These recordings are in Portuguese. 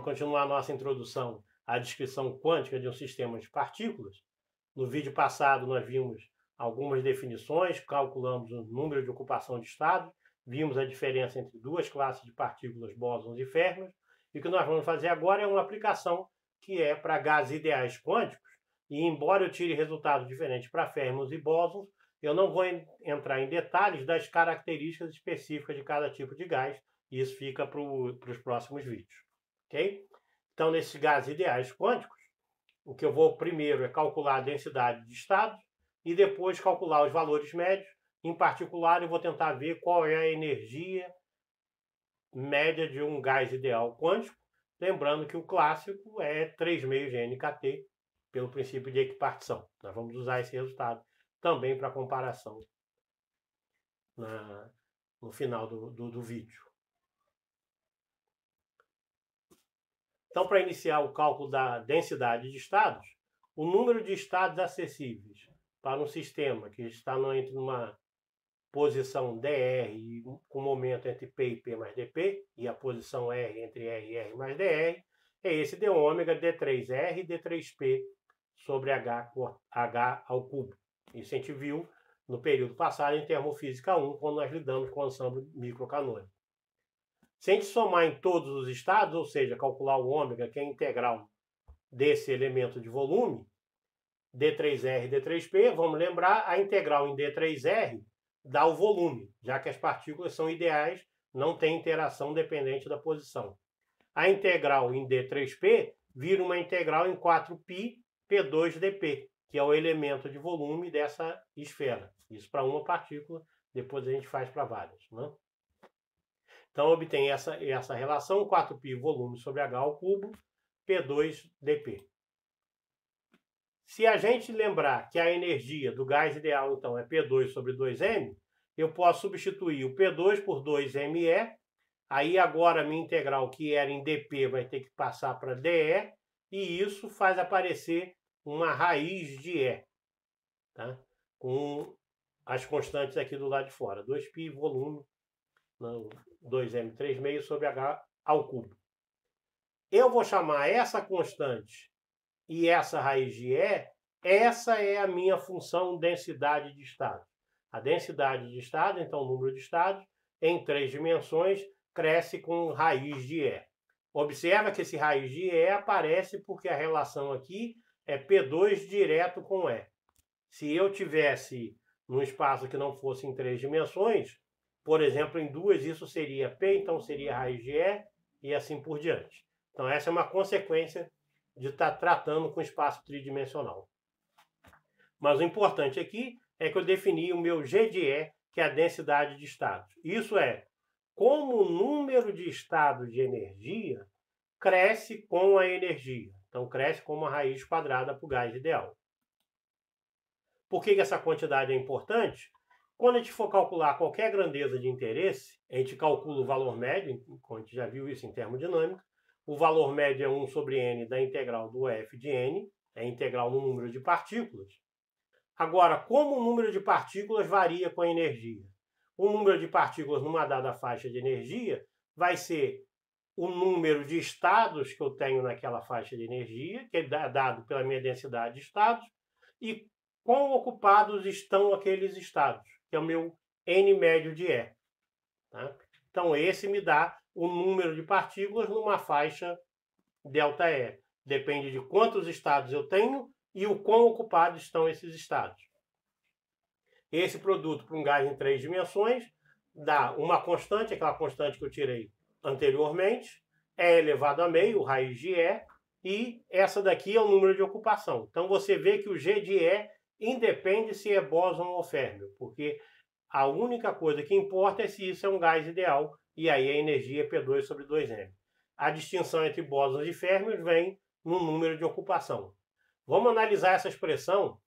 continuar a nossa introdução à descrição quântica de um sistema de partículas. No vídeo passado nós vimos algumas definições, calculamos o número de ocupação de estado, vimos a diferença entre duas classes de partículas, bósons e férmions, e o que nós vamos fazer agora é uma aplicação que é para gases ideais quânticos, e embora eu tire resultados diferentes para férmions e bósons, eu não vou entrar em detalhes das características específicas de cada tipo de gás, e isso fica para os próximos vídeos. Ok? Então, nesses gases ideais quânticos, o que eu vou primeiro é calcular a densidade de estados e depois calcular os valores médios. Em particular, eu vou tentar ver qual é a energia média de um gás ideal quântico, lembrando que o clássico é 3 meios de NKT, pelo princípio de equipartição. Nós vamos usar esse resultado também para comparação no final do vídeo. Então, para iniciar o cálculo da densidade de estados, o número de estados acessíveis para um sistema que está entre uma posição dr com momento entre P e P mais dP, e a posição R entre R e R mais dr, é esse d ômega d3R e d3P sobre H ao cubo. Isso a gente viu no período passado em Termofísica 1, quando nós lidamos com o ensemble microcanônico. Se a gente somar em todos os estados, ou seja, calcular o ômega, que é a integral desse elemento de volume, D3R e D3P, vamos lembrar, a integral em D3R dá o volume, já que as partículas são ideais, não tem interação dependente da posição. A integral em D3P vira uma integral em 4π P2dP, que é o elemento de volume dessa esfera. Isso para uma partícula, depois a gente faz para várias, né? Então, obtém essa relação, 4π volume sobre H ao cubo, P2dP. Se a gente lembrar que a energia do gás ideal, então, é P2 sobre 2m, eu posso substituir o P2 por 2me, aí agora a minha integral, que era em dP, vai ter que passar para dE, e isso faz aparecer uma raiz de E, tá? Com as constantes aqui do lado de fora, 2π volume, 2m 3/6 sobre H ao cubo. Eu vou chamar essa constante e essa raiz de E, essa é a minha função densidade de estado. A densidade de estado, então o número de estados, em 3 dimensões, cresce com raiz de E. Observa que esse raiz de E aparece porque a relação aqui é P2 direto com E. Se eu tivesse num espaço que não fosse em 3 dimensões, por exemplo, em 2, isso seria P, então seria raiz de E, e assim por diante. Então essa é uma consequência de estar tratando com espaço tridimensional. Mas o importante aqui é que eu defini o meu G de E, que é a densidade de estados. Isso é, como o número de estados de energia cresce com a energia. Então cresce com uma raiz quadrada para o gás ideal. Por que essa quantidade é importante? Quando a gente for calcular qualquer grandeza de interesse, a gente calcula o valor médio, como a gente já viu isso em termodinâmica. O valor médio é 1 sobre n da integral do f de n, é a integral no número de partículas. Agora, como o número de partículas varia com a energia? O número de partículas numa dada faixa de energia vai ser o número de estados que eu tenho naquela faixa de energia, que é dado pela minha densidade de estados, e quão ocupados estão aqueles estados, que é o meu n médio de E. Tá? Então, esse me dá o número de partículas numa faixa ΔE. Depende de quantos estados eu tenho e o quão ocupados estão esses estados. Esse produto para um gás em 3 dimensões dá uma constante, aquela constante que eu tirei anteriormente, E elevado a meio, raiz de E, e essa daqui é o número de ocupação. Então, você vê que o G de E independe se é bóson ou férmio, porque a única coisa que importa é se isso é um gás ideal, e aí a energia é P2 sobre 2m. A distinção entre bósons e férmios vem no número de ocupação. Vamos analisar essa expressão,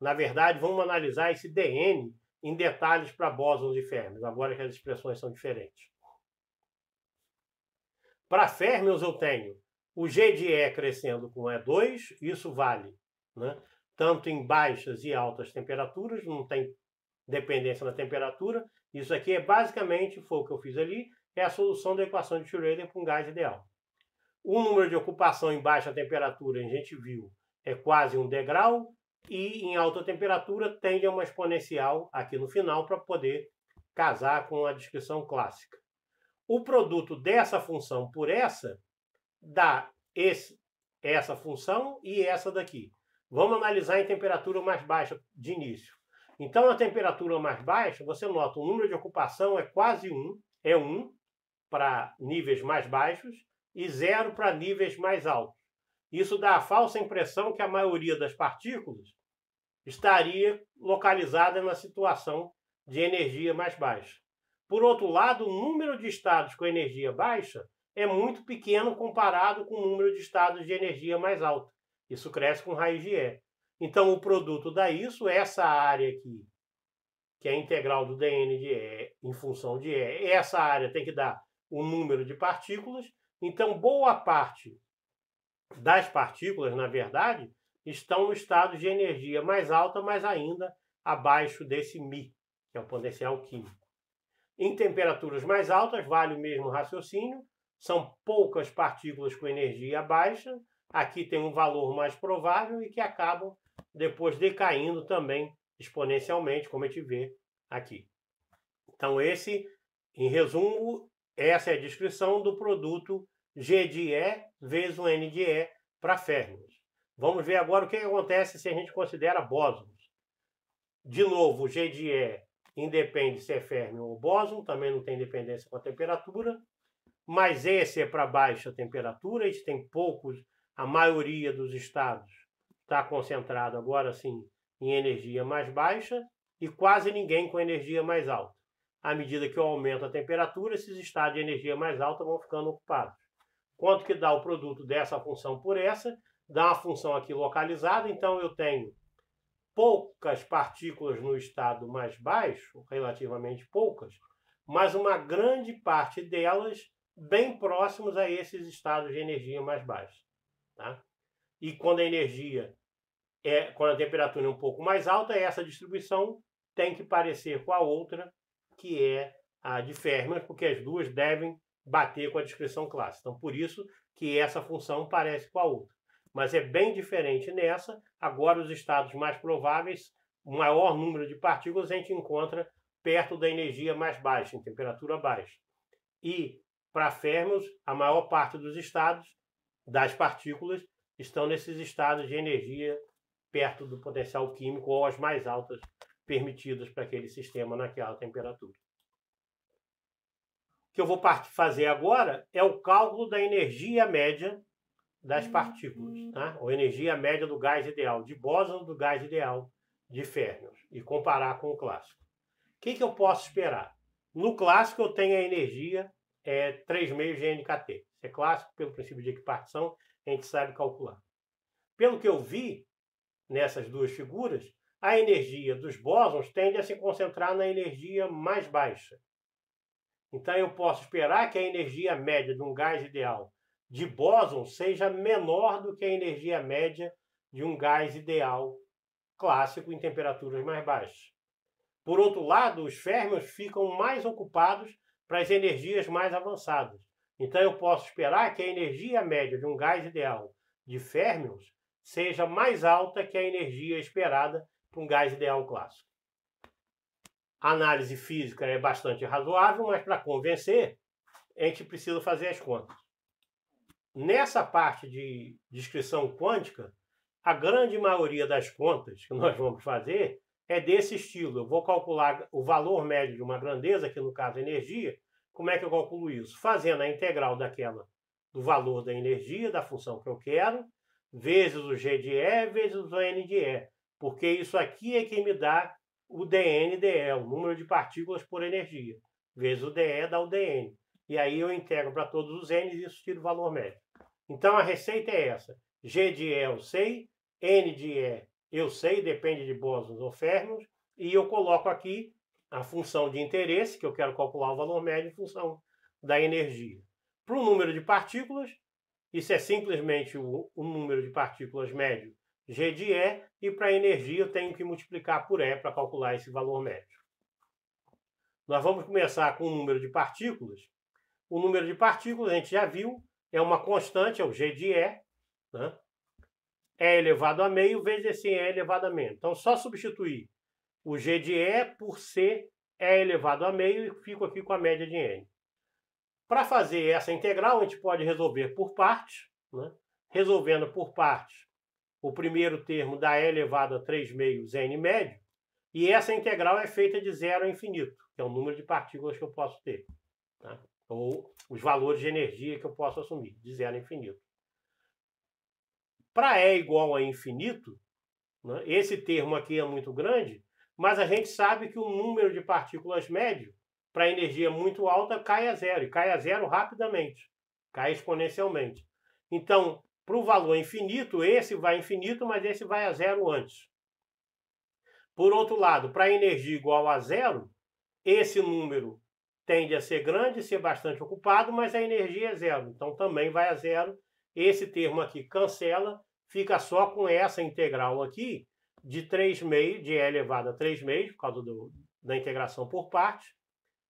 na verdade, vamos analisar esse dN em detalhes para bósons e férmios, agora que as expressões são diferentes. Para férmios eu tenho o G de E crescendo com E2, isso vale, né? Tanto em baixas e altas temperaturas, não tem dependência na temperatura. Isso aqui é basicamente, foi o que eu fiz ali, é a solução da equação de Schrödinger para um gás ideal. O número de ocupação em baixa temperatura, a gente viu, é quase 1 degrau, e em alta temperatura tende a uma exponencial aqui no final para poder casar com a descrição clássica. O produto dessa função por essa dá essa função e essa daqui. Vamos analisar em temperatura mais baixa de início. Então, na temperatura mais baixa, você nota o número de ocupação é quase 1, é 1 para níveis mais baixos e 0 para níveis mais altos. Isso dá a falsa impressão que a maioria das partículas estaria localizada na situação de energia mais baixa. Por outro lado, o número de estados com energia baixa é muito pequeno comparado com o número de estados de energia mais alta. Isso cresce com raiz de E. Então, o produto dá isso, essa área aqui, que é a integral do dN de E em função de E, essa área tem que dar o número de partículas. Então, boa parte das partículas, na verdade, estão no estado de energia mais alta, mas ainda abaixo desse μ, que é o potencial químico. Em temperaturas mais altas, vale o mesmo raciocínio, são poucas partículas com energia baixa, aqui tem um valor mais provável e que acabam depois decaindo também exponencialmente, como a gente vê aqui. Então, em resumo, essa é a descrição do produto G de E vezes o N de E para férmions. Vamos ver agora o que acontece se a gente considera bósons. De novo, o G de E independe se é férmion ou bóson, também não tem dependência com a temperatura, mas esse é para baixa temperatura, a gente tem poucos, a maioria dos estados está concentrado agora sim em energia mais baixa e quase ninguém com energia mais alta. À medida que eu aumento a temperatura, esses estados de energia mais alta vão ficando ocupados. Quanto que dá o produto dessa função por essa? Dá uma função aqui localizada, então eu tenho poucas partículas no estado mais baixo, relativamente poucas, mas uma grande parte delas bem próximos a esses estados de energia mais baixa. Tá? E quando quando a temperatura é um pouco mais alta, essa distribuição tem que parecer com a outra, que é a de férmions, porque as duas devem bater com a descrição clássica. Então, por isso que essa função parece com a outra. Mas é bem diferente nessa. Agora, os estados mais prováveis, o maior número de partículas a gente encontra perto da energia mais baixa, em temperatura baixa. E, para férmions, a maior parte dos estados, das partículas, estão nesses estados de energia perto do potencial químico ou as mais altas permitidas para aquele sistema naquela temperatura. O que eu vou fazer agora é o cálculo da energia média das partículas, tá? Ou energia média do gás ideal, de bóson do gás ideal de férmions, e comparar com o clássico. O que eu posso esperar? No clássico eu tenho a energia 3,5 GNKT. Isso é clássico, pelo princípio de equipartição, a gente sabe calcular. Pelo que eu vi nessas duas figuras, a energia dos bósons tende a se concentrar na energia mais baixa. Então eu posso esperar que a energia média de um gás ideal de bóson seja menor do que a energia média de um gás ideal clássico em temperaturas mais baixas. Por outro lado, os férmions ficam mais ocupados para as energias mais avançadas. Então eu posso esperar que a energia média de um gás ideal de férmions seja mais alta que a energia esperada para um gás ideal clássico. A análise física é bastante razoável, mas para convencer, a gente precisa fazer as contas. Nessa parte de descrição quântica, a grande maioria das contas que nós vamos fazer é desse estilo. Eu vou calcular o valor médio de uma grandeza, que no caso é energia. Como é que eu calculo isso? Fazendo a integral do valor da energia, da função que eu quero, vezes o G de E, vezes o N de E. Porque isso aqui é que me dá o dN de E, o número de partículas por energia. Vezes o dE dá o dN. E aí eu integro para todos os N's e isso tira o valor médio. Então a receita é essa. G de E eu sei, N de E eu sei, depende de bósons ou férmions, e eu coloco aqui a função de interesse, que eu quero calcular o valor médio em função da energia. Para o número de partículas, isso é simplesmente o número de partículas médio G de E, e para a energia eu tenho que multiplicar por E para calcular esse valor médio. Nós vamos começar com o número de partículas. O número de partículas a gente já viu, é uma constante, é o G de E, né? E elevado a meio vezes esse E elevado a meio. Então, só substituir o G de E por C E elevado a meio e fico aqui com a média de N. Para fazer essa integral, a gente pode resolver por partes, né? Resolvendo por partes, o primeiro termo dá E elevado a 3 meios N médio, e essa integral é feita de 0 a infinito, que é o número de partículas que eu posso ter, tá? Ou os valores de energia que eu posso assumir, de 0 a infinito. Para E igual a infinito, né, esse termo aqui é muito grande, mas a gente sabe que o número de partículas médio para energia muito alta cai a zero, e cai a zero rapidamente, cai exponencialmente. Então, para o valor infinito, esse vai infinito, mas esse vai a zero antes. Por outro lado, para a energia igual a zero, esse número tende a ser grande, ser bastante ocupado, mas a energia é zero, então também vai a zero. Esse termo aqui cancela, fica só com essa integral aqui de 3 meios, de E elevado a 3 meios, por causa da integração por partes,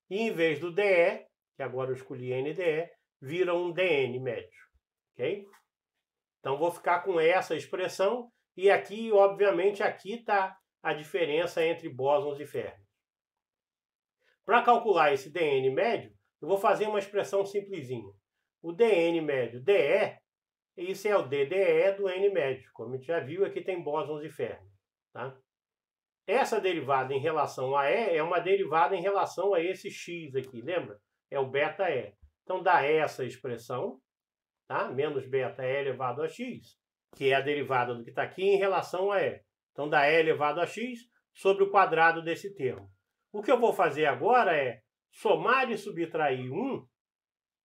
e em vez do dE, que agora eu escolhi NDE, vira um dN médio, ok? Então vou ficar com essa expressão, e aqui, obviamente, aqui está a diferença entre bósons e férmions. Para calcular esse dN médio, eu vou fazer uma expressão simplesinha. O dN médio dE, isso é o dDE do N médio. Como a gente já viu, aqui tem bósons e férmions, tá? Essa derivada em relação a E é uma derivada em relação a esse x aqui, lembra? É o beta E. Então dá essa expressão, tá? Menos beta E elevado a x, que é a derivada do que está aqui em relação a E. Então dá E elevado a x sobre o quadrado desse termo. O que eu vou fazer agora é somar e subtrair 1,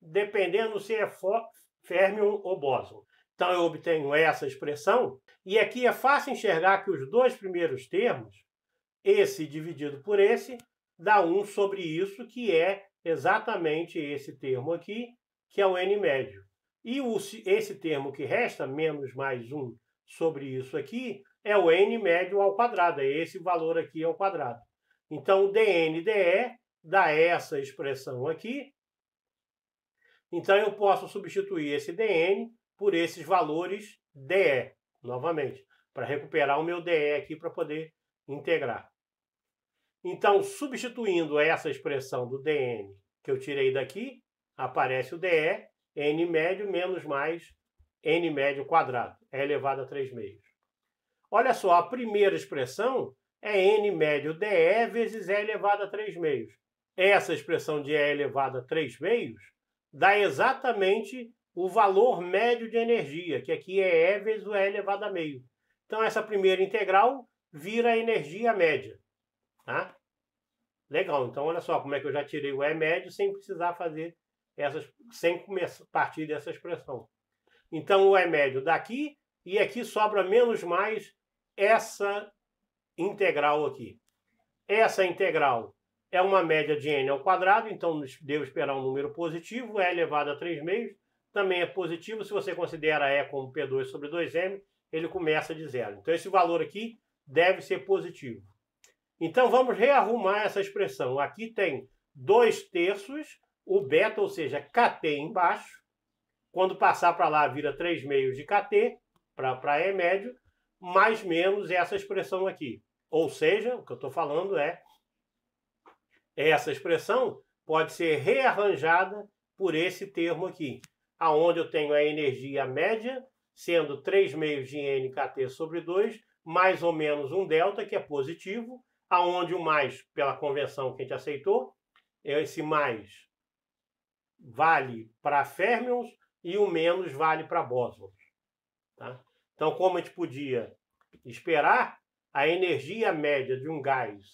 dependendo se é férmion ou bóson. Então eu obtenho essa expressão, e aqui é fácil enxergar que os dois primeiros termos, esse dividido por esse, dá 1 sobre isso, que é exatamente esse termo aqui, que é o N médio. E esse termo que resta, menos mais 1 sobre isso aqui, é o N médio ao quadrado, é esse valor aqui ao quadrado. Então, o dN/dE dá essa expressão aqui. Então, eu posso substituir esse dN por esses valores dE, novamente, para recuperar o meu dE aqui para poder integrar. Então, substituindo essa expressão do dN que eu tirei daqui, aparece o dE, N médio menos mais N médio quadrado, é elevado a 3 meios. Olha só, a primeira expressão é N médio dE vezes E elevado a 3 meios. Essa expressão de E elevado a 3 meios dá exatamente o valor médio de energia, que aqui é E vezes o E elevado a meio. Então, essa primeira integral vira a energia média. Tá? Legal, então olha só como é que eu já tirei o E médio sem precisar fazer sem partir dessa expressão. Então, o E médio daqui, e aqui sobra menos mais essa integral aqui. Essa integral é uma média de n ao quadrado, então devo esperar um número positivo. E elevado a 3 meios também é positivo. Se você considera E como P2 sobre 2m, ele começa de zero. Então esse valor aqui deve ser positivo. Então vamos rearrumar essa expressão. Aqui tem 2/3, o beta, ou seja, KT embaixo. Quando passar para lá, vira 3 meios de KT, para E médio, mais menos essa expressão aqui. Ou seja, o que eu estou falando é essa expressão pode ser rearranjada por esse termo aqui, aonde eu tenho a energia média sendo 3 meios de nkt sobre 2, mais ou menos um delta, que é positivo, aonde o mais, pela convenção que a gente aceitou, esse mais vale para férmions e o menos vale para bósons. Tá? Então, como a gente podia esperar, a energia média de um gás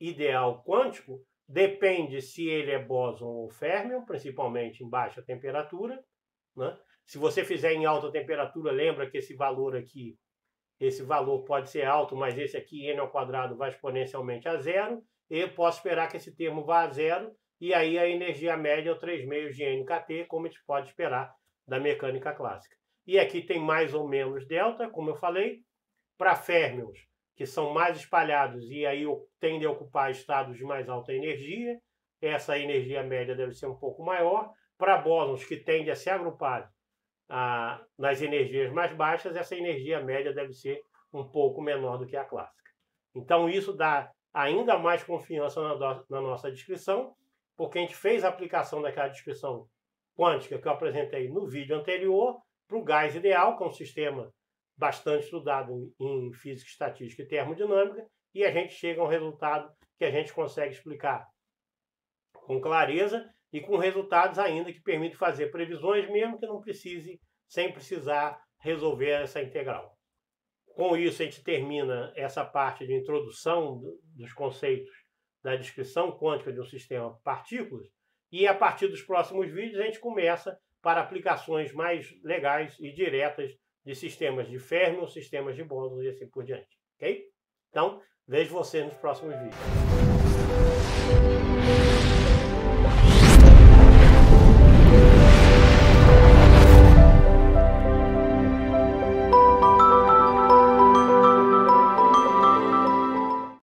ideal quântico depende se ele é bóson ou férmion, principalmente em baixa temperatura. Né? Se você fizer em alta temperatura, lembra que esse valor aqui, esse valor pode ser alto, mas esse aqui, n ao quadrado, vai exponencialmente a zero. E eu posso esperar que esse termo vá a zero, e aí a energia média é o 3 meios de nkt, como a gente pode esperar da mecânica clássica. E aqui tem mais ou menos delta, como eu falei, para férmions, que são mais espalhados e aí tendem a ocupar estados de mais alta energia. Essa energia média deve ser um pouco maior. Para bósons que tendem a se agrupar nas energias mais baixas, essa energia média deve ser um pouco menor do que a clássica. Então isso dá ainda mais confiança na nossa descrição, porque a gente fez a aplicação daquela descrição quântica que eu apresentei no vídeo anterior para o gás ideal, que é um sistema bastante estudado em física, estatística e termodinâmica, e a gente chega a um resultado que a gente consegue explicar com clareza e com resultados ainda que permitem fazer previsões, mesmo que não precise, sem precisar resolver essa integral. Com isso, a gente termina essa parte de introdução dos conceitos da descrição quântica de um sistema partículas, e a partir dos próximos vídeos a gente começa para aplicações mais legais e diretas de sistemas de Fermi ou sistemas de bósons e assim por diante. Ok? Então, vejo você nos próximos vídeos.